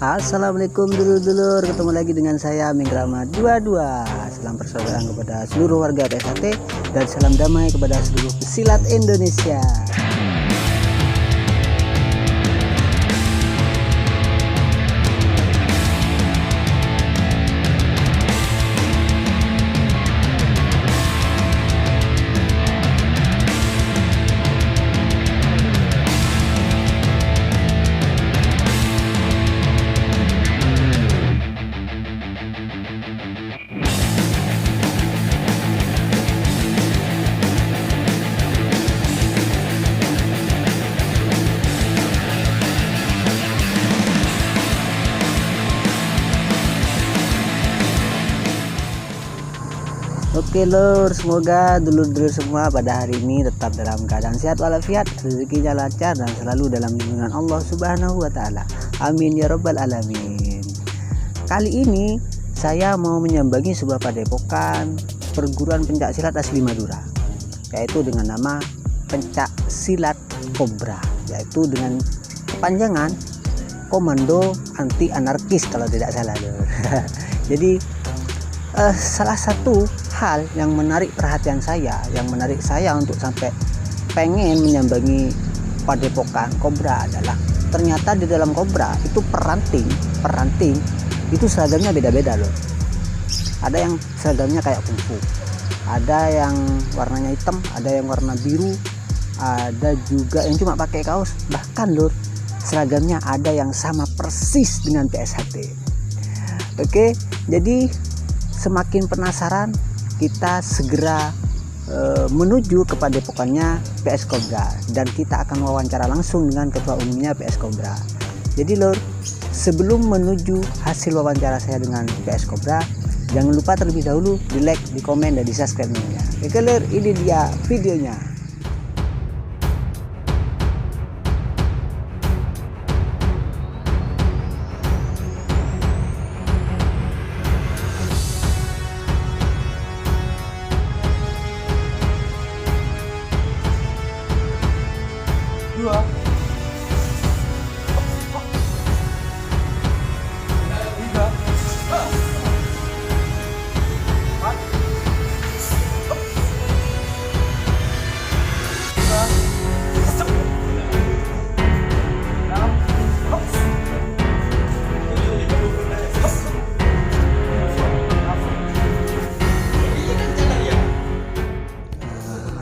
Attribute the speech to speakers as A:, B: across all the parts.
A: Assalamualaikum dulur-dulur, ketemu lagi dengan saya Minggrama 22. Salam persaudaraan kepada seluruh warga PSHT dan salam damai kepada seluruh pesilat Indonesia. Oke lur, semoga dulur-dulur semua pada hari ini tetap dalam keadaan sehat walafiat, rezekinya lancar dan selalu dalam lindungan Allah Subhanahu wa taala. Amin ya rabbal alamin. Kali ini saya mau menyambangi sebuah padepokan perguruan pencak silat asli Madura, yaitu dengan nama Pencak Silat Kobra, yaitu dengan kepanjangan Komando Anti Anarkis kalau tidak salah lur. Jadi salah satu hal yang menarik perhatian saya, yang menarik saya untuk sampai pengen menyambangi padepokan Kobra adalah ternyata di dalam Kobra itu peranting itu seragamnya beda-beda loh. Ada yang seragamnya kayak kungfu, ada yang warnanya hitam, ada yang warna biru, ada juga yang cuma pakai kaos, bahkan lur seragamnya ada yang sama persis dengan PSHT. Oke, jadi semakin penasaran, kita segera menuju ke padepokannya PS Kobra dan kita akan wawancara langsung dengan ketua umumnya PS Kobra. Jadi lur, sebelum menuju hasil wawancara saya dengan PS Kobra, jangan lupa terlebih dahulu di like, di komen, dan di subscribe-nya. Oke lur, ini dia videonya.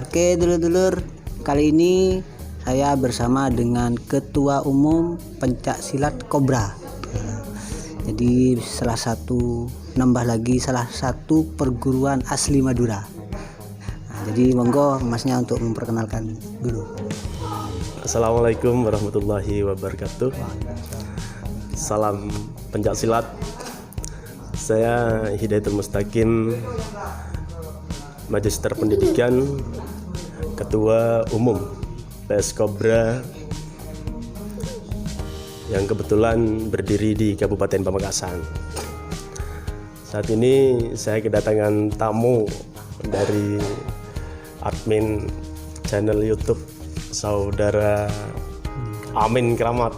A: Oke dulur-dulur, kali ini saya bersama dengan Ketua Umum Pencak Silat Kobra. Jadi salah satu perguruan asli Madura. Jadi monggo masnya untuk memperkenalkan dulu.
B: Assalamualaikum warahmatullahi wabarakatuh. Salam pencak silat. Saya Hidayatul Mustaqim, Magister Pendidikan, Ketua Umum PS Kobra yang kebetulan berdiri di Kabupaten Pamekasan. Saat ini saya kedatangan tamu dari admin channel YouTube Saudara Amin Kramat,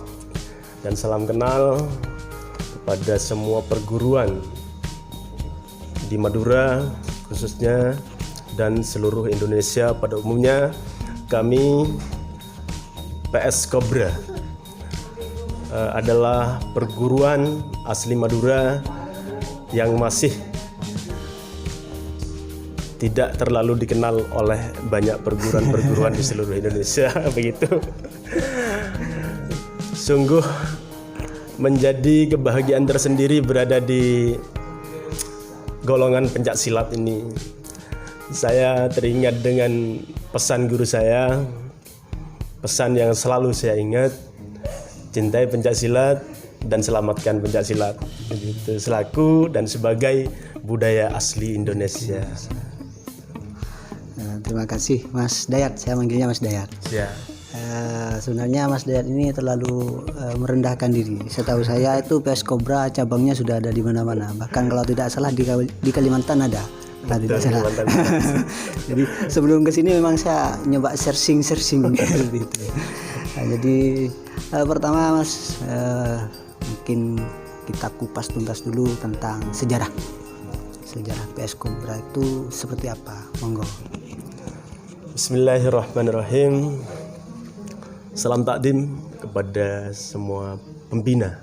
B: dan salam kenal kepada semua perguruan di Madura khususnya dan seluruh Indonesia pada umumnya. Kami PS Kobra adalah perguruan asli Madura yang masih tidak terlalu dikenal oleh banyak perguruan-perguruan di seluruh Indonesia. Begitu. Sungguh menjadi kebahagiaan tersendiri berada di golongan pencak silat ini. Saya teringat dengan pesan guru saya, pesan yang selalu saya ingat: cintai pencak silat dan selamatkan pencak silat. Begitu, selaku dan sebagai budaya asli Indonesia.
A: Terima kasih Mas Dayat, saya manggilnya Mas Dayat.
B: Ya.
A: Sebenarnya Mas Dayat ini terlalu merendahkan diri. Setahu saya itu PS Kobra cabangnya sudah ada di mana-mana. Bahkan kalau tidak salah di Kalimantan ada. Tidak salah. Jadi sebelum kesini memang saya nyoba searching gitu. Nah, jadi pertama Mas, mungkin kita kupas tuntas dulu tentang sejarah PS Cobra itu seperti apa. Monggo.
B: Bismillahirrahmanirrahim. Salam takdim kepada semua pembina,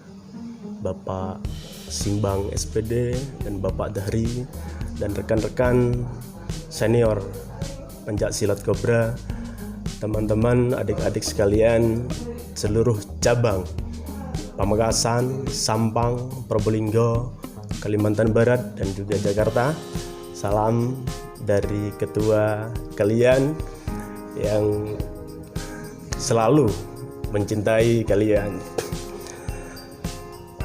B: Bapak Simbang SPD dan Bapak Dahri dan rekan-rekan senior pencak silat Cobra, teman-teman, adik-adik sekalian seluruh cabang Pamekasan, Sampang, Probolinggo, Kalimantan Barat dan juga Jakarta. Salam dari ketua kalian yang selalu mencintai kalian.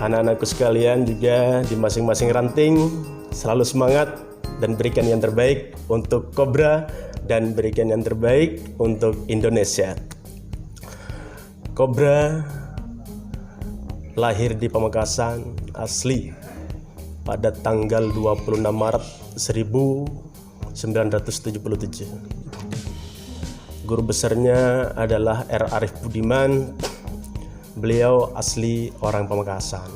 B: Anak-anakku sekalian juga di masing-masing ranting selalu semangat dan berikan yang terbaik untuk Cobra dan berikan yang terbaik untuk Indonesia. Cobra lahir di Pamekasan asli pada tanggal 26 Maret 1977. Guru besarnya adalah R. Arif Budiman. Beliau asli orang Pamekasan.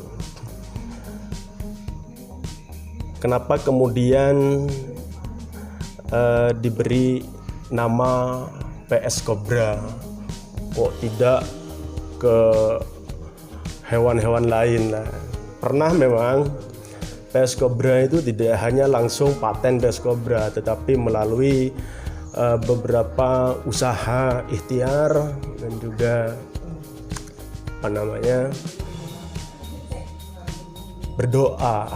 B: Kenapa kemudian diberi nama PS Cobra? Kok tidak ke hewan-hewan lain lah? Pernah memang PS Cobra itu tidak hanya langsung paten PS Cobra, tetapi melalui beberapa usaha ikhtiar dan juga berdoa,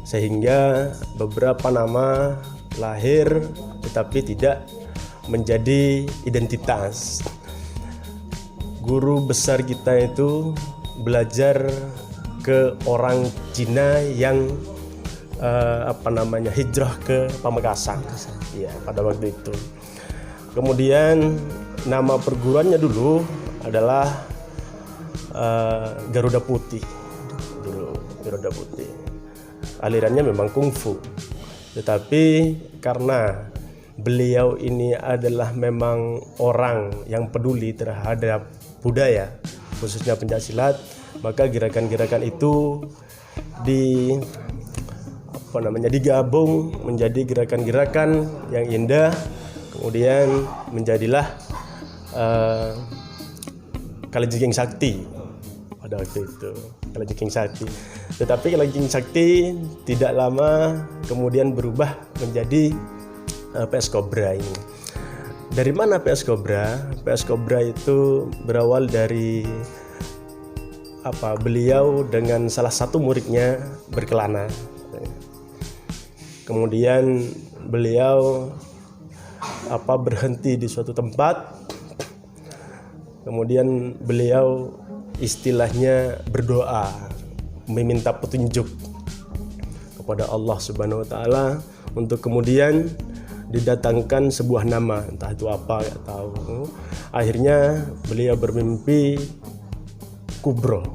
B: sehingga beberapa nama lahir tetapi tidak menjadi identitas. Guru besar kita itu belajar ke orang Cina yang hijrah ke Pamekasan ya pada waktu itu. Kemudian nama perguruannya dulu adalah Garuda Putih. Garuda Putih. Alirannya memang kungfu. Tetapi karena beliau ini adalah memang orang yang peduli terhadap budaya, khususnya pencaksilat, maka gerakan-gerakan itu digabung menjadi gerakan-gerakan yang indah. Kemudian menjadilah Kalajengking Sakti pada waktu itu. Kalajengking Sakti. Tetapi Kalajengking Sakti tidak lama kemudian berubah menjadi PS Cobra ini. Dari mana PS Cobra? PS Cobra itu berawal dari beliau dengan salah satu muridnya berkelana. Kemudian beliau berhenti di suatu tempat. Kemudian beliau istilahnya berdoa, meminta petunjuk kepada Allah Subhanahu wa taala untuk kemudian didatangkan sebuah nama, entah itu apa, nggak tahu. Akhirnya beliau bermimpi kubro,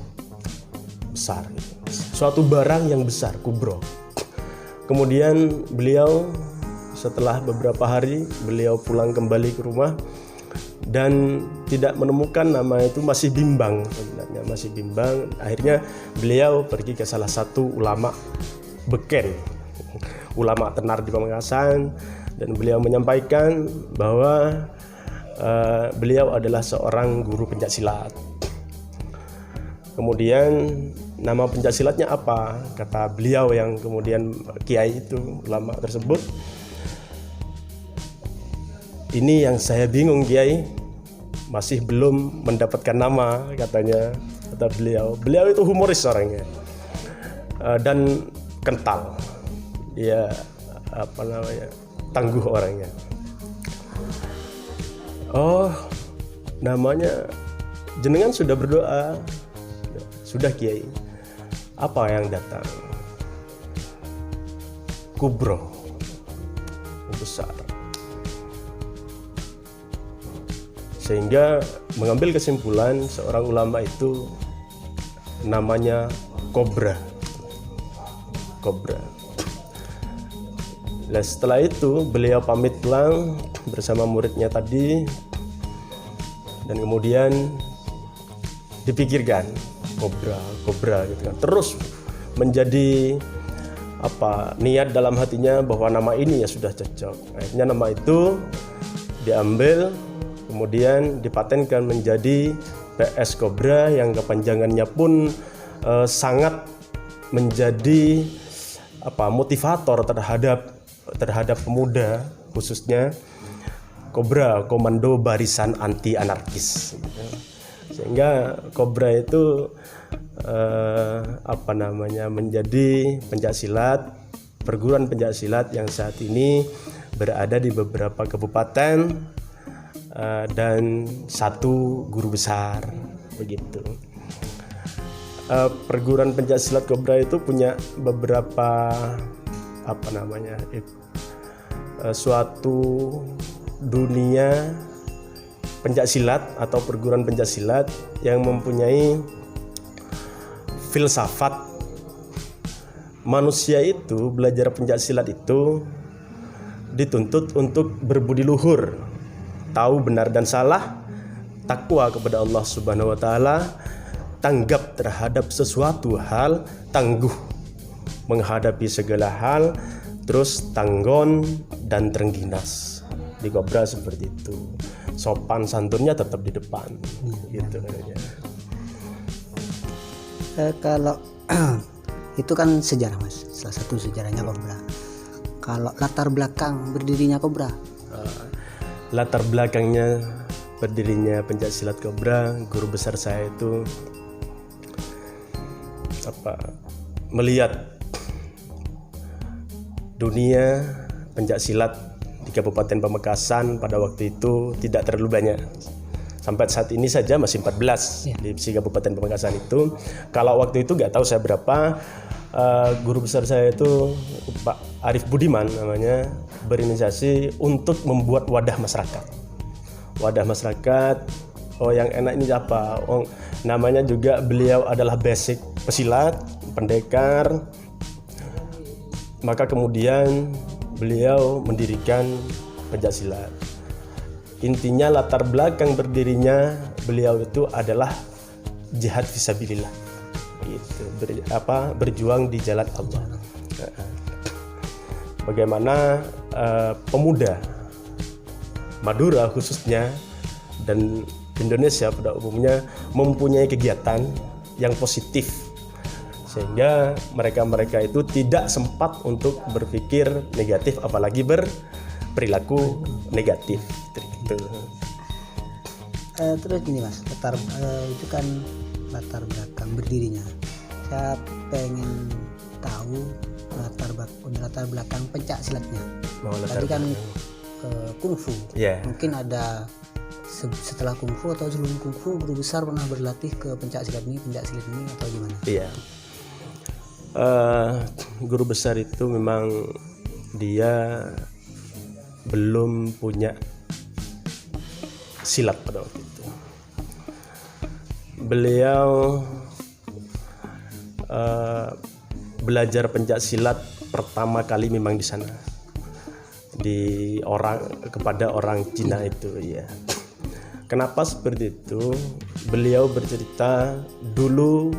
B: besar, suatu barang yang besar, kubro. Kemudian beliau setelah beberapa hari beliau pulang kembali ke rumah dan tidak menemukan nama itu, masih bimbang sebenarnya, masih bimbang. Akhirnya beliau pergi ke salah satu ulama beken, ulama tenar di Pamekasan, dan beliau menyampaikan bahwa beliau adalah seorang guru pencaksilat. Kemudian nama pencaksilatnya apa? Kata beliau yang kemudian kiai itu, ulama tersebut, ini yang saya bingung kiai, masih belum mendapatkan nama, katanya. Kata beliau itu humoris orangnya dan kental, dia tangguh orangnya. Oh, namanya jenengan sudah berdoa? Sudah kiai. Apa yang datang? Kubro, besar. Sehingga mengambil kesimpulan seorang ulama itu namanya Cobra. Nah, setelah itu beliau pamit pulang bersama muridnya tadi, dan kemudian dipikirkan kobra gitu kan. Terus menjadi niat dalam hatinya bahwa nama ini ya sudah cocok. Akhirnya nama itu diambil, kemudian dipatenkan menjadi PS Cobra yang kepanjangannya pun sangat menjadi motivator terhadap pemuda, khususnya Cobra, Komando Barisan Anti Anarkis. Sehingga Cobra itu menjadi pencaksilat, perguruan pencaksilat yang saat ini berada di beberapa kabupaten dan satu guru besar, begitu. Perguruan pencaksilat Cobra itu punya beberapa suatu dunia pencaksilat atau perguruan pencaksilat yang mempunyai filsafat. Manusia itu belajar pencaksilat itu dituntut untuk berbudi luhur, tahu benar dan salah, takwa kepada Allah Subhanahu wa taala, tanggap terhadap sesuatu hal, tangguh menghadapi segala hal, terus tanggon dan terengginas. Di Cobra seperti itu. Sopan santunnya tetap di depan. Gitu katanya.
A: Kalau itu kan sejarah Mas, salah satu sejarahnya Cobra. Kalau latar belakang berdirinya Cobra?
B: Latar belakangnya berdirinya pencaksilat Cobra, guru besar saya itu melihat dunia pencaksilat di Kabupaten Pamekasan pada waktu itu tidak terlalu banyak. Sampai saat ini saja masih 14 di Kabupaten Pamekasan itu. Kalau waktu itu nggak tahu saya berapa. Guru besar saya itu Pak Arif Budiman namanya, berinisiasi untuk membuat wadah masyarakat. Wadah masyarakat. Oh, yang enak ini apa? Oh, namanya juga beliau adalah basic pesilat, pendekar. Maka kemudian beliau mendirikan pencaksilat. Intinya latar belakang berdirinya beliau itu adalah jihad fisabilillah. Gitu, berjuang di jalan Allah. Bagaimana pemuda Madura khususnya dan Indonesia pada umumnya mempunyai kegiatan yang positif, sehingga mereka itu tidak sempat untuk berpikir negatif, apalagi berperilaku negatif.
A: Terus gini Mas, itu kan latar belakang berdirinya. Saya pengen tahu latar belakang pencaksilatnya. Tadi kan kungfu. Mungkin ada setelah kungfu atau sebelum kungfu guru besar pernah berlatih ke pencaksilat ini atau gimana?
B: Iya. Guru besar itu memang dia belum punya silat pada waktu itu. Beliau belajar pencaksilat pertama kali memang di sana, kepada orang Cina itu, ya. Kenapa seperti itu? Beliau bercerita, dulu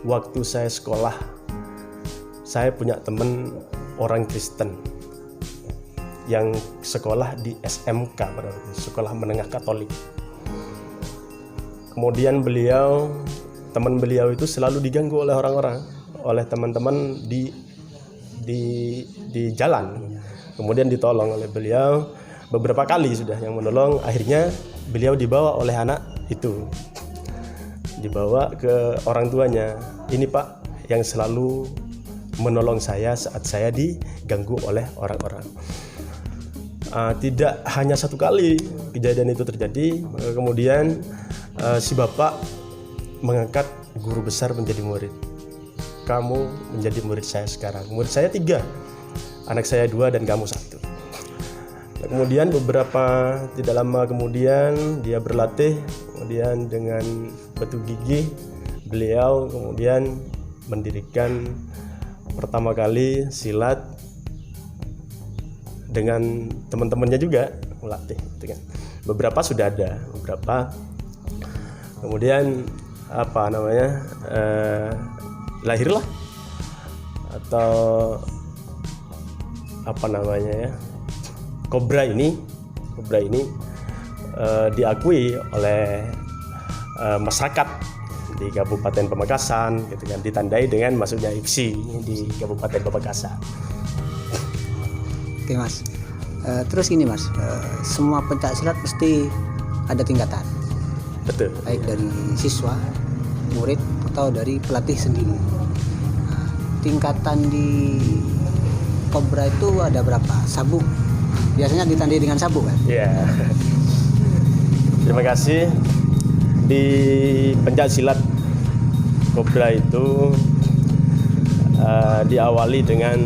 B: waktu saya sekolah, saya punya teman orang Kristen yang sekolah di SMK, sekolah menengah Katolik. Kemudian teman beliau itu selalu diganggu oleh orang-orang, oleh teman-teman di jalan. Kemudian ditolong oleh beliau beberapa kali sudah yang menolong. Akhirnya beliau dibawa oleh anak itu, dibawa ke orang tuanya. Ini Pak yang selalu menolong saya saat saya diganggu oleh orang-orang. Tidak hanya satu kali kejadian itu terjadi. Kemudian si bapak mengangkat guru besar menjadi murid. Kamu menjadi murid saya sekarang. Murid saya 3, anak saya 2 dan kamu 1. Kemudian tidak lama kemudian dia berlatih, kemudian dengan batu gigi beliau kemudian mendirikan pertama kali silat dengan teman-temannya juga melatih, gitu kan. Beberapa sudah ada, beberapa. Kemudian apa namanya lahirlah atau apa namanya ya, kobra ini diakui oleh masyarakat di Kabupaten Pamekasan gitu kan, ditandai dengan masuknya IPSI di Kabupaten Pamekasan.
A: Oke Mas. Terus gini Mas, semua pencak silat pasti ada tingkatan,
B: Betul.
A: baik dari siswa, murid atau dari pelatih sendiri. Nah, tingkatan di Kobra itu ada berapa? Sabuk. Biasanya ditandai dengan sabuk kan?
B: Ya. Terima kasih. Di pencak silat Kobra itu diawali dengan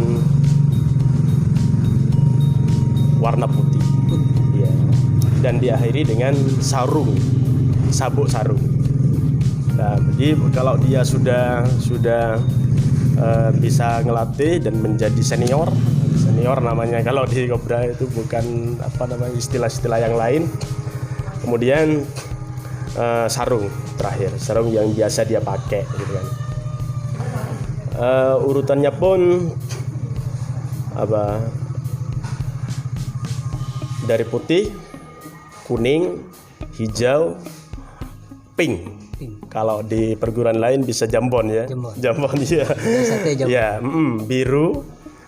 B: warna putih, ya, dan diakhiri dengan sabuk sarung. Nah, jadi kalau dia sudah bisa ngelatih dan menjadi senior namanya kalau di Kobra itu, bukan apa namanya istilah-istilah yang lain. Kemudian sarung terakhir, sarung yang biasa dia pakai gitu kan. Urutannya pun dari putih, kuning, hijau, pink. Kalau di perguruan lain bisa jambon ya. Jambon ya. Ya, biru,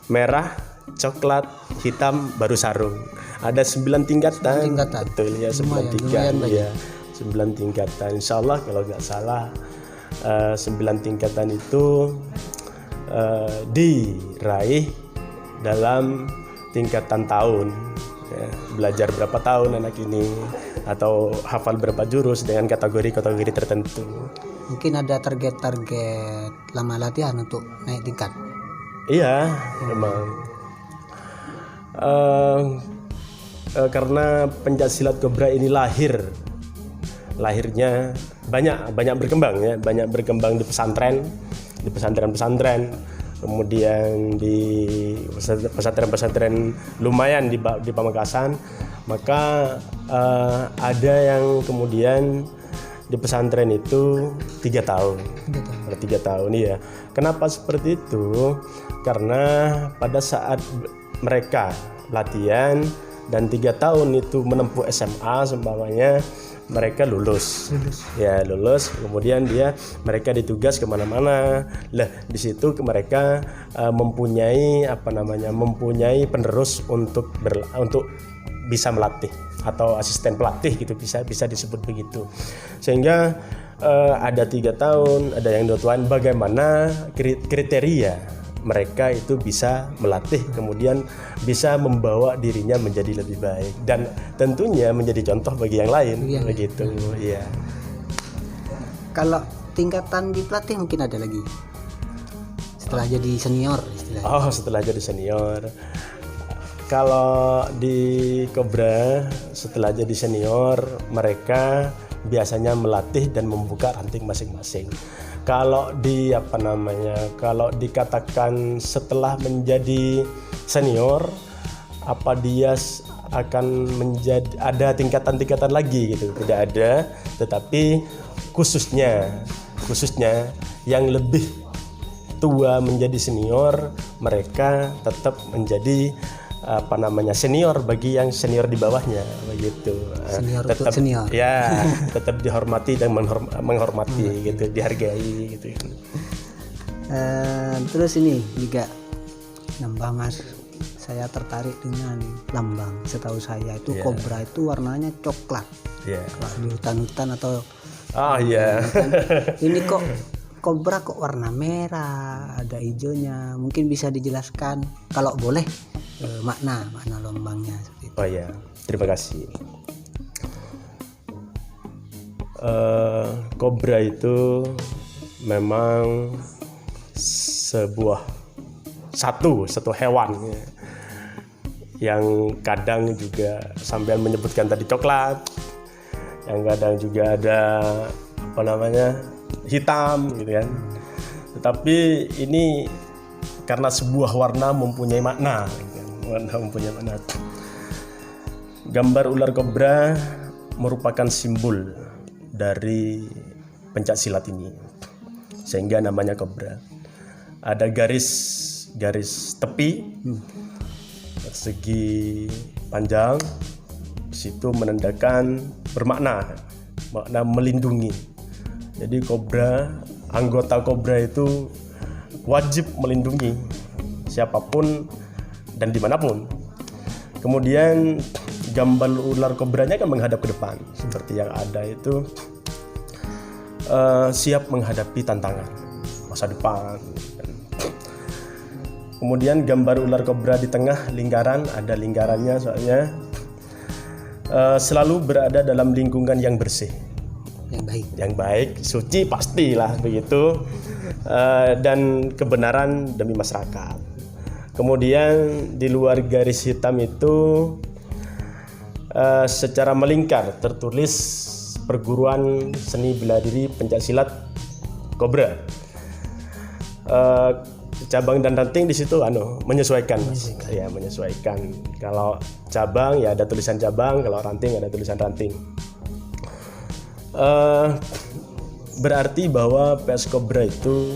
B: merah, coklat, hitam, baru sarung. Ada 9 tingkatan. Betul ya, 9 tingkatan. Ya, 9 tingkatan. Insya Allah kalau nggak salah 9 tingkatan itu diraih dalam tingkatan tahun. Ya, belajar berapa tahun anak ini atau hafal berapa jurus dengan kategori tertentu.
A: Mungkin ada target-target lama latihan untuk naik tingkat.
B: Iya, memang. Karena pencaksilat Kobra ini lahirnya banyak berkembang ya, banyak berkembang di pesantren, kemudian di pesantren lumayan di Pamekasan. Maka ada yang kemudian di pesantren itu 3 tahun. 3 tahun ya. Kenapa seperti itu? Karena pada saat mereka latihan dan 3 tahun itu menempuh SMA seumpamanya, mereka lulus. Kemudian mereka ditugas kemana-mana. Lah di situ mereka mempunyai penerus untuk bisa melatih atau asisten pelatih gitu, bisa disebut begitu. Sehingga ada 3 tahun, ada yang 2 tahun. Bagaimana kriteria mereka itu bisa melatih, kemudian bisa membawa dirinya menjadi lebih baik dan tentunya menjadi contoh bagi yang lain, begitu. Iya.
A: Kalau tingkatan di pelatih mungkin ada lagi setelah jadi senior istilahnya.
B: Oh, setelah jadi senior. Kalau di Kobra setelah jadi senior, mereka biasanya melatih dan membuka ranting masing-masing. Kalau dikatakan setelah menjadi senior, dia akan menjadi ada tingkatan-tingkatan lagi gitu? Tidak ada, tetapi khususnya yang lebih tua menjadi senior, mereka tetap menjadi senior bagi yang senior di bawahnya, begitu. Tetap senior. Ya, tetap dihormati dan menghormati gitu, dihargai gitu.
A: Terus ini juga nambah Mas, saya tertarik dengan lambang. Setahu saya itu Kobra itu warnanya coklat. Kalau di hutan-hutan atau ini kok Kobra kok warna merah, ada hijaunya. Mungkin bisa dijelaskan kalau boleh makna lambangnya seperti itu.
B: Oh ya, terima kasih. Kobra itu memang satu hewan yang kadang juga sampean menyebutkan tadi coklat, yang kadang juga ada hitam gitu kan. Tetapi ini karena sebuah warna mempunyai makna. Gambar ular kobra merupakan simbol dari pencak silat ini, sehingga namanya kobra. Ada garis tepi persegi panjang, di situ menandakan makna melindungi. Jadi anggota kobra itu wajib melindungi siapapun dan dimanapun. Kemudian gambar ular kobranya kan menghadap ke depan, seperti yang ada itu, siap menghadapi tantangan masa depan. Kemudian gambar ular kobra di tengah lingkaran, ada lingkarannya soalnya, selalu berada dalam lingkungan yang bersih, yang baik, suci pastilah begitu, dan kebenaran demi masyarakat. Kemudian di luar garis hitam itu secara melingkar tertulis Perguruan Seni Bela Diri Pencaksilat Kobra. Cabang dan ranting di situ menyesuaikan. Ya, menyesuaikan. Kalau cabang ya ada tulisan cabang, kalau ranting ada tulisan ranting. Berarti bahwa PS Kobra itu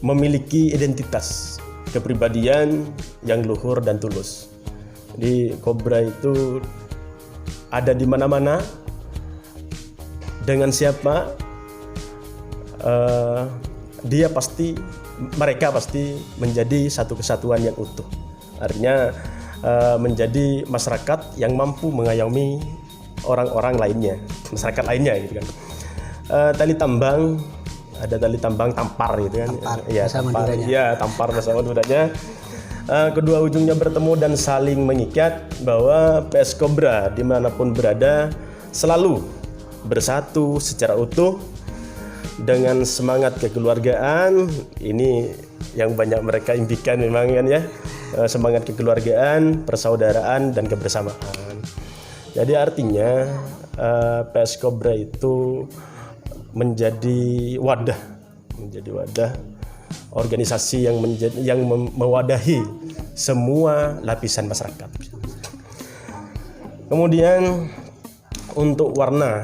B: memiliki identitas kepribadian yang luhur dan tulus. Jadi Kobra itu ada di mana-mana, dengan siapa mereka pasti menjadi satu kesatuan yang utuh. Artinya menjadi masyarakat yang mampu mengayomi orang-orang lainnya, masyarakat lainnya gitu kan. Tali tambang, ada tali tambang tampar gitu kan. Tampar bersama dudanya. Kedua ujungnya bertemu dan saling mengikat, bahwa PS Kobra dimanapun berada selalu bersatu secara utuh dengan semangat kekeluargaan. Ini yang banyak mereka impikan memang kan ya, semangat kekeluargaan, persaudaraan dan kebersamaan. Jadi artinya PS Kobra itu menjadi wadah organisasi yang mewadahi semua lapisan masyarakat. Kemudian untuk warna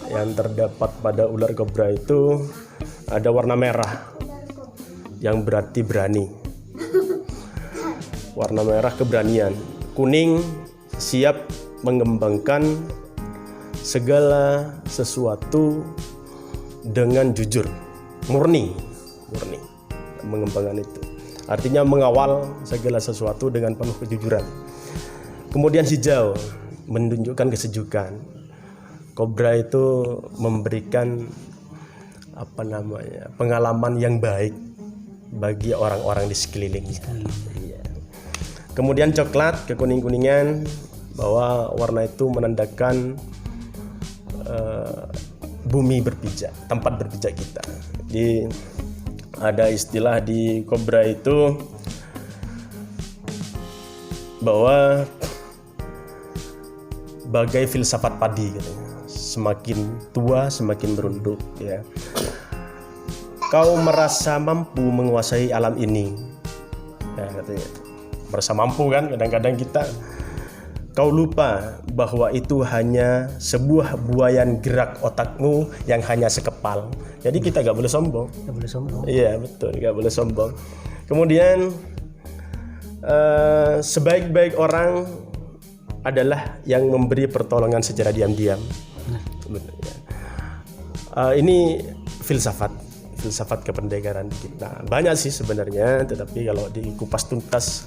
B: yang terdapat pada ular kobra itu ada warna merah yang berarti berani. Warna merah keberanian. Kuning siap mengembangkan segala sesuatu dengan jujur, murni mengembangkan itu. Artinya mengawal segala sesuatu dengan penuh kejujuran. Kemudian hijau menunjukkan kesejukan. Kobra itu memberikan pengalaman yang baik bagi orang-orang di sekelilingnya. Kemudian coklat kekuning-kuningan, bahwa warna itu menandakan bumi berpijak, tempat berpijak kita. Jadi ada istilah di kobra itu bahwa bagai filsafat padi katanya. Semakin tua semakin merunduk ya. Kau merasa mampu menguasai alam ini. Ya, katanya. Merasa mampu kan, kadang-kadang kita kau lupa bahwa itu hanya sebuah buayan gerak otakmu yang hanya sekepal. Jadi kita gak boleh sombong. Iya betul, gak boleh sombong. Kemudian sebaik-baik orang adalah yang memberi pertolongan secara diam-diam. Ini filsafat kependekaran kita. Banyak sih sebenarnya, tetapi kalau dikupas tuntas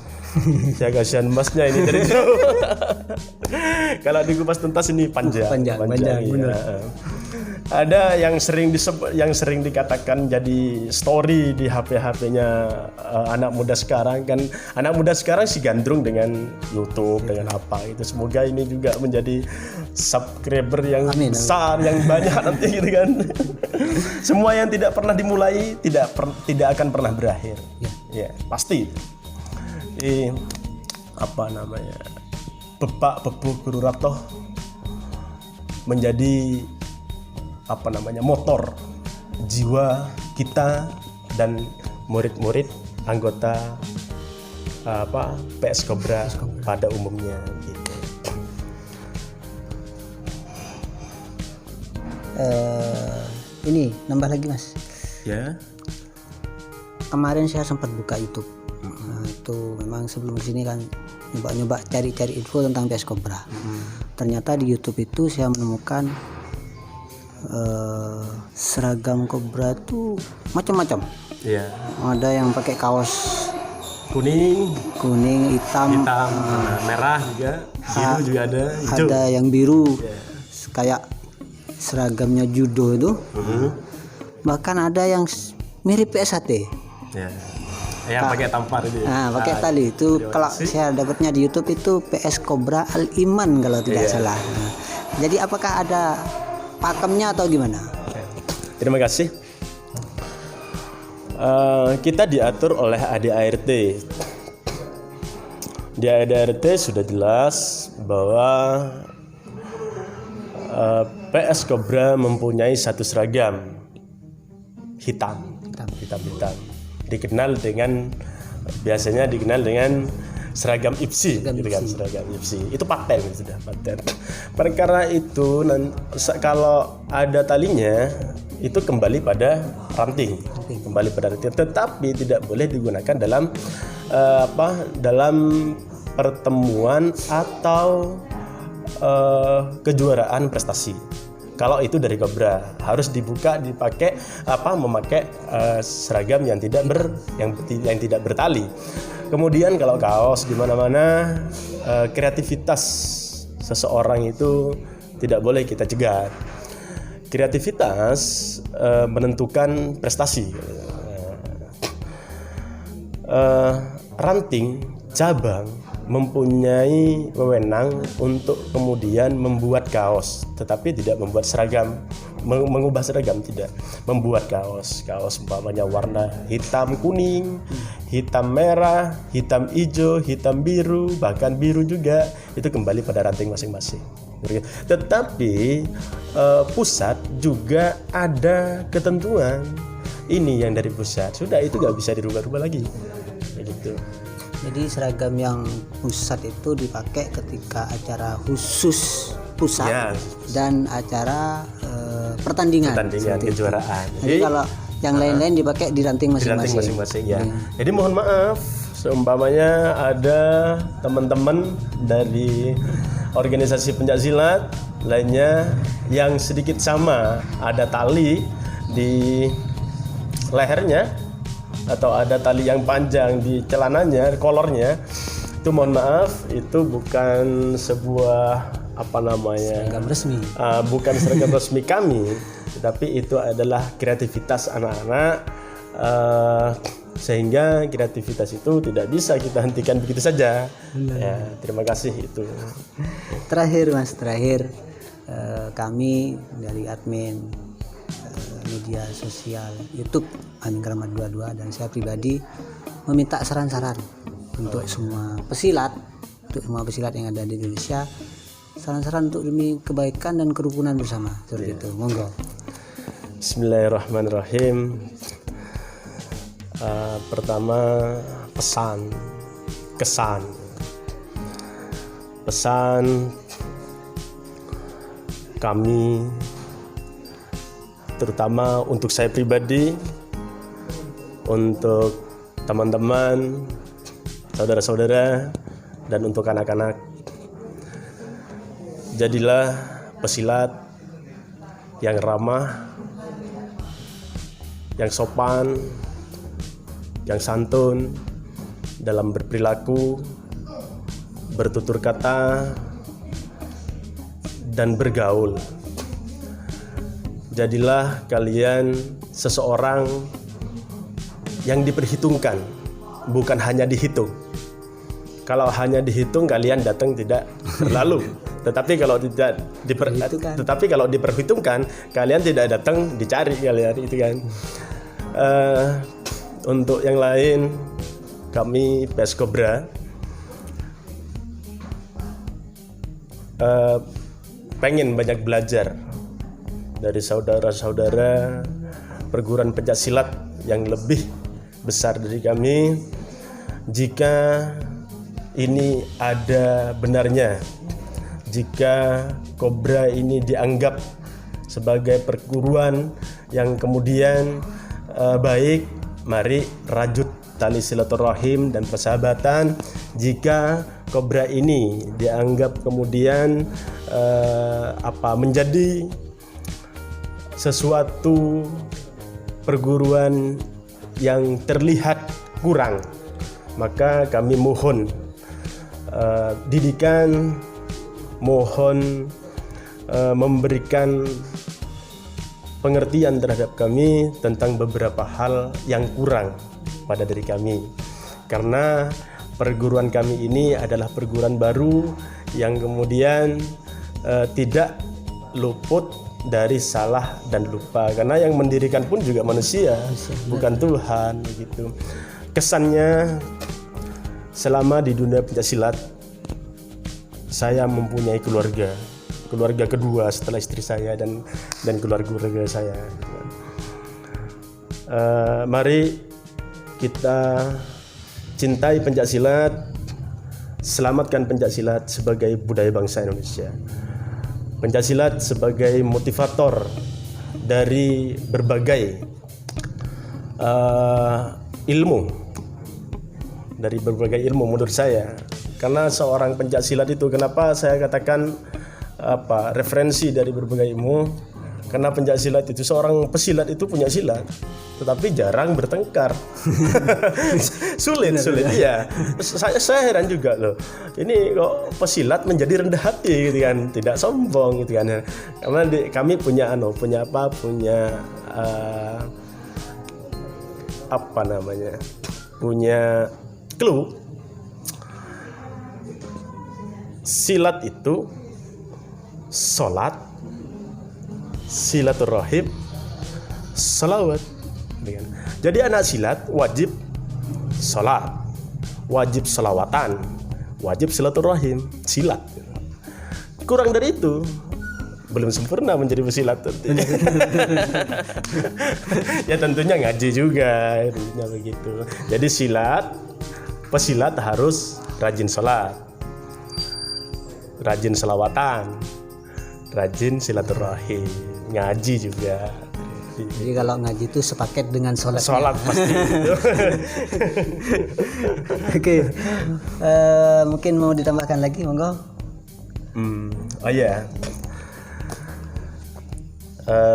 B: saya kasihan masnya ini dari jauh. Kalau dikupas tuntas ini panjang
A: ya.
B: Ada yang sering dikatakan jadi story di HP-nya anak muda sekarang kan. Anak muda sekarang sih gandrung dengan YouTube, dengan apa itu. Semoga ini juga menjadi subscriber yang besar, yang banyak nanti gitu kan. Semua yang tidak pernah dimulai tidak akan pernah berakhir. Ya, pasti. Bebak Bebu Guru Raptoh menjadi motor jiwa kita dan murid-murid anggota PS Kobra pada umumnya gitu.
A: Ini nambah lagi Mas.
B: Ya.
A: Kemarin saya sempat buka YouTube. Nah, itu memang sebelum sini kan nyoba cari-cari info tentang PS Cobra. Ternyata di YouTube itu saya menemukan seragam Cobra tuh macam-macam.
B: Iya.
A: Ada yang pakai kaos
B: Kuning,
A: hitam,
B: merah juga, biru juga ada, hijau.
A: ada yang biru, kayak seragamnya judo itu. Bahkan ada yang mirip PS1.
B: Ya. Yang pakai tampar itu.
A: Nah, pakai tali itu kalau saya dapatnya di YouTube itu PS Cobra Al Iman kalau tidak salah. Nah, jadi apakah ada pakemnya atau gimana?
B: Terima kasih. Kita diatur oleh ADART. Di ADART sudah jelas bahwa PS Cobra mempunyai satu seragam hitam. Biasanya dikenal dengan seragam IPSI, gitu kan, seragam IPSI. Itu paten, sudah paten. Perkara itu kalau ada talinya itu kembali pada ranting. Tetapi tidak boleh digunakan dalam dalam pertemuan atau kejuaraan prestasi. Kalau itu dari Cobra harus memakai seragam yang tidak bertali. Kemudian kalau kaos di mana-mana, kreativitas seseorang itu tidak boleh kita cegah. Kreativitas menentukan prestasi. Ranting, cabang mempunyai wewenang untuk kemudian membuat kaos, tetapi tidak membuat seragam, mengubah seragam tidak. Membuat kaos umpamanya warna hitam kuning, hitam merah, hitam hijau, hitam biru, bahkan biru juga, itu kembali pada ranting masing-masing. Tetapi pusat juga ada ketentuan. Ini yang dari pusat, sudah itu nggak bisa dirubah-rubah lagi, gitu.
A: Jadi seragam yang pusat itu dipakai ketika acara khusus pusat dan acara pertandingan
B: kejuaraan.
A: Jadi kalau yang lain-lain dipakai di ranting masing-masing.
B: Ya. Jadi mohon maaf, seumpamanya ada teman-teman dari organisasi pencaksilat lainnya yang sedikit sama, ada tali di lehernya atau ada tali yang panjang di celananya, kolornya, itu mohon maaf, itu bukan sebuah
A: seragam resmi.
B: Bukan seragam resmi kami, tetapi itu adalah kreativitas anak-anak, sehingga kreativitas itu tidak bisa kita hentikan begitu saja. Ya, terima kasih itu.
A: Terakhir kami dari admin media sosial YouTube Amin Keramat 22 dan saya pribadi meminta saran-saran untuk semua pesilat, yang ada di Indonesia, saran-saran untuk demi kebaikan dan kerukunan bersama, seperti itu. Monggo.
B: Bismillahirrahmanirrahim. Pertama, kesan kami, terutama untuk saya pribadi, untuk teman-teman, saudara-saudara, dan untuk anak-anak, jadilah pesilat yang ramah, yang sopan, yang santun dalam berperilaku, bertutur kata, dan bergaul. Jadilah kalian seseorang yang diperhitungkan, bukan hanya dihitung. Kalau hanya dihitung, kalian datang tidak berlalu. Tetapi kalau diperhitungkan, kalian tidak datang dicari kalian, itu kan. Untuk yang lain, kami PS Cobra pengen banyak belajar dari saudara-saudara perguruan pencaksilat yang lebih besar dari kami. Jika ini ada benarnya, jika Cobra ini dianggap sebagai perguruan yang kemudian baik, mari rajut tali silaturahim dan persahabatan. Jika Kobra ini dianggap kemudian menjadi sesuatu perguruan yang terlihat kurang, maka kami mohon didikan, mohon memberikan pengertian terhadap kami tentang beberapa hal yang kurang pada diri kami, karena perguruan kami ini adalah perguruan baru yang kemudian tidak luput dari salah dan lupa, karena yang mendirikan pun juga manusia, bukan Tuhan gitu. Kesannya selama di dunia pencaksilat, saya mempunyai keluarga kedua setelah istri saya dan keluarga saya. Mari kita cintai pencaksilat, selamatkan pencaksilat sebagai budaya bangsa Indonesia. Pencaksilat sebagai motivator dari berbagai ilmu menurut saya. Karena seorang pencaksilat itu, kenapa saya katakan referensi dari berbagai ilmu, karena pencaksilat itu, seorang pesilat itu punya silat tetapi jarang bertengkar. sulit ya. Saya heran juga loh, ini kok pesilat menjadi rendah hati gitu kan, tidak sombong gitu kan. Karena kami punya punya clue. Silat itu sholat, silaturahim, salawat. Jadi anak silat wajib sholat, wajib salawatan, wajib silaturahim, silat. Kurang dari itu belum sempurna menjadi pesilat. Ya tentunya ngaji juga, tentunya begitu. Jadi pesilat harus rajin sholat, rajin selawatan, rajin silaturahim, ngaji juga.
A: Jadi kalau ngaji itu sepaket dengan sholat.
B: Sholat pasti.
A: Oke. Mungkin mau ditambahkan lagi, monggo.
B: Oh ya.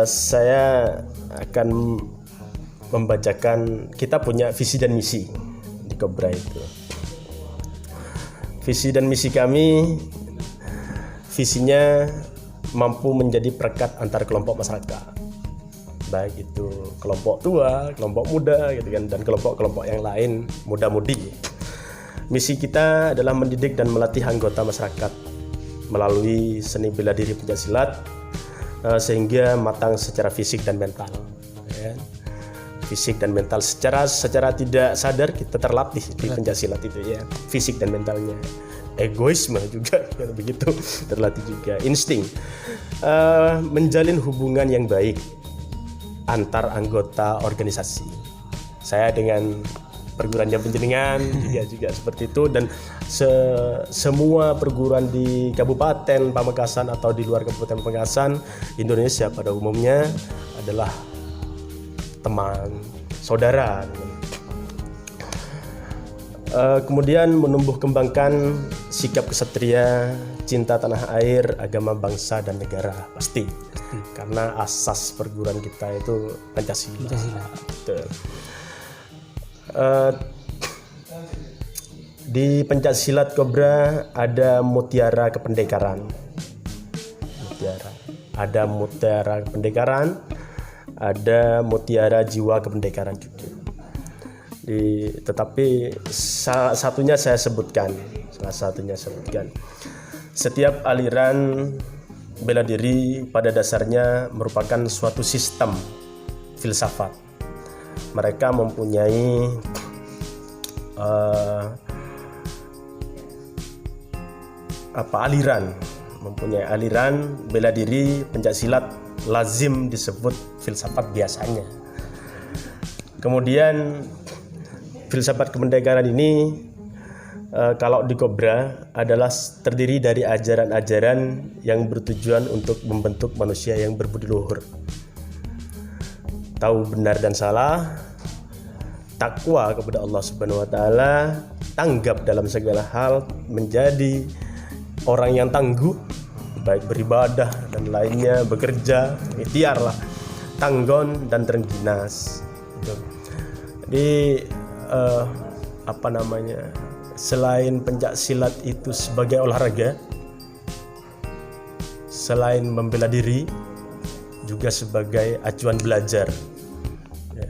B: Saya akan membacakan, kita punya visi dan misi di Kobra itu. Visi dan misi kami, visinya mampu menjadi perekat antar kelompok masyarakat, baik itu kelompok tua, kelompok muda gitu kan, dan kelompok-kelompok yang lain, muda-mudi. Misi kita adalah mendidik dan melatih anggota masyarakat melalui seni bela diri pencaksilat sehingga matang secara fisik dan mental, ya. Fisik dan mental secara tidak sadar kita terlatih di pencaksilat itu, ya, fisik dan mentalnya. Egoisme juga begitu terlatih juga. Insting menjalin hubungan yang baik antar anggota organisasi. Saya dengan perguruan jam penjenengan juga seperti itu, dan semua perguruan di Kabupaten Pamekasan atau di luar Kabupaten Pamekasan, Indonesia pada umumnya adalah teman, saudara. Kemudian menumbuh kembangkan sikap kesatria, cinta tanah air, agama, bangsa, dan negara, pasti. Karena asas perguruan kita itu Pancasila. Di Pencaksilat Kobra ada mutiara kependekaran. Ada mutiara kependekaran, ada mutiara jiwa kependekaran juga. Tetapi salah satunya saya sebutkan. Setiap aliran bela diri pada dasarnya merupakan suatu sistem filsafat. Mereka mempunyai aliran bela diri pencaksilat, lazim disebut filsafat biasanya. Kemudian filsafat kemerdekaan ini kalau di Kobra adalah terdiri dari ajaran-ajaran yang bertujuan untuk membentuk manusia yang berbudi luhur, tahu benar dan salah, takwa kepada Allah Subhanahu wa taala, tanggap dalam segala hal, menjadi orang yang tangguh baik beribadah dan lainnya, bekerja, ikhtiar lah, tanggon dan terengginas. Jadi selain pencak silat itu sebagai olahraga, selain membela diri, juga sebagai acuan belajar, ya.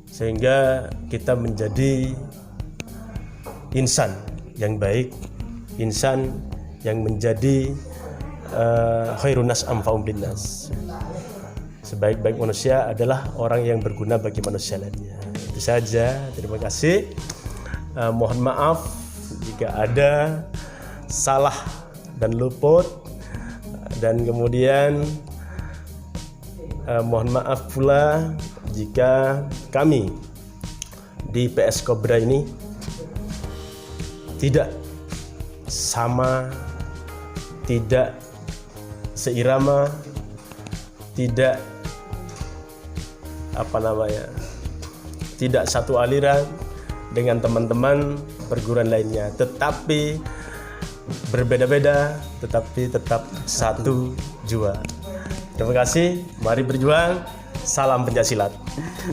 B: Sehingga kita menjadi insan yang baik, insan yang menjadi khairun nas anfa'um linnas. Sebaik-baik manusia adalah orang yang berguna bagi manusia lainnya. Itu saja, terima kasih. Mohon maaf jika ada salah dan luput, dan kemudian mohon maaf pula jika kami di PS Kobra ini tidak sama, tidak seirama, tidak tidak satu aliran dengan teman-teman perguruan lainnya, tetapi berbeda-beda, tetapi tetap satu jua. Terima kasih, mari berjuang, salam pencaksilat.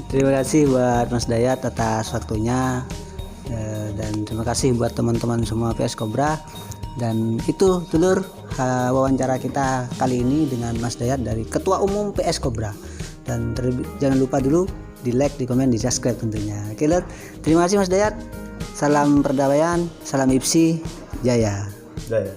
A: Terima kasih buat Mas Dayat atas waktunya, dan terima kasih buat teman-teman semua PS Kobra. Dan itu dulur wawancara kita kali ini dengan Mas Dayat dari Ketua Umum PS Kobra. Dan jangan lupa dulu di like, di komen, di subscribe tentunya. Oke lur, terima kasih Mas Dayat. Salam perdamaian, salam IPSI, jaya.
B: Jaya.